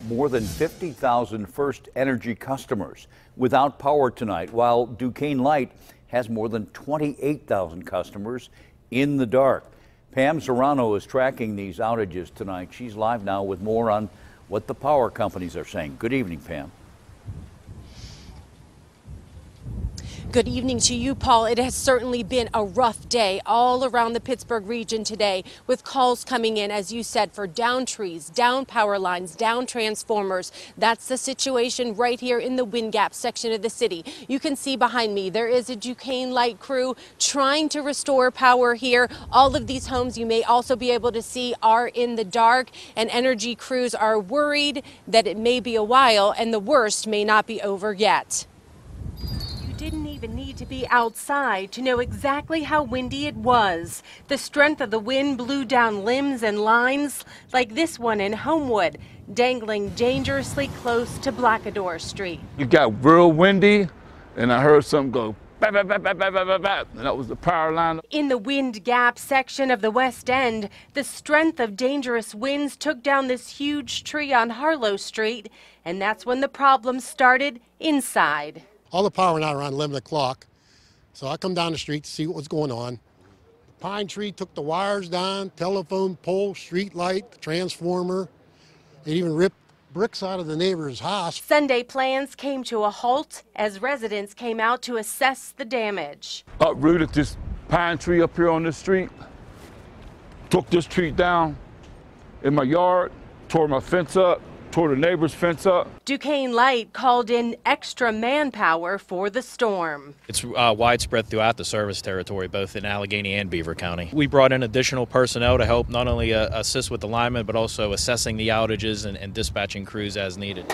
more than 50,000 First Energy customers without power tonight, while Duquesne Light has more than 28,000 customers in the dark. Pam Surano is tracking these outages tonight. She's live now with more on what the power companies are saying. Good evening, Pam. Good evening to you, Paul. It has certainly been a rough day all around the Pittsburgh region today, with calls coming in, as you said, for down trees, down power lines, down transformers. That's the situation right here in the Wind Gap section of the city. You can see behind me there is a Duquesne Light crew trying to restore power here. All of these homes, you may also be able to see, are in the dark, and energy crews are worried that it may be a while and the worst may not be over yet. Didn't even need to be outside to know exactly how windy it was. The strength of the wind blew down limbs and lines like this one in Homewood, dangling dangerously close to Blackador Street. It got real windy, and I heard something go bap, bap, bap, bap, bap, bap, bap, and that was the power line. In the Wind Gap section of the West End, the strength of dangerous winds took down this huge tree on Harlow Street, and that's when the problem started inside. All the power went out around 11 o'clock, so I come down the street to see what was going on. The pine tree took the wires down, telephone pole, street light, the transformer. It even ripped bricks out of the neighbor's house. Sunday plans came to a halt as residents came out to assess the damage. Uprooted this pine tree up here on this street, took this tree down in my yard, tore my fence up, tore the neighbor's fence up. Duquesne Light called in extra manpower for the storm. It's widespread throughout the service territory, both in Allegheny and Beaver County. We brought in additional personnel to help not only assist with the alignment, but also assessing the outages and dispatching crews as needed.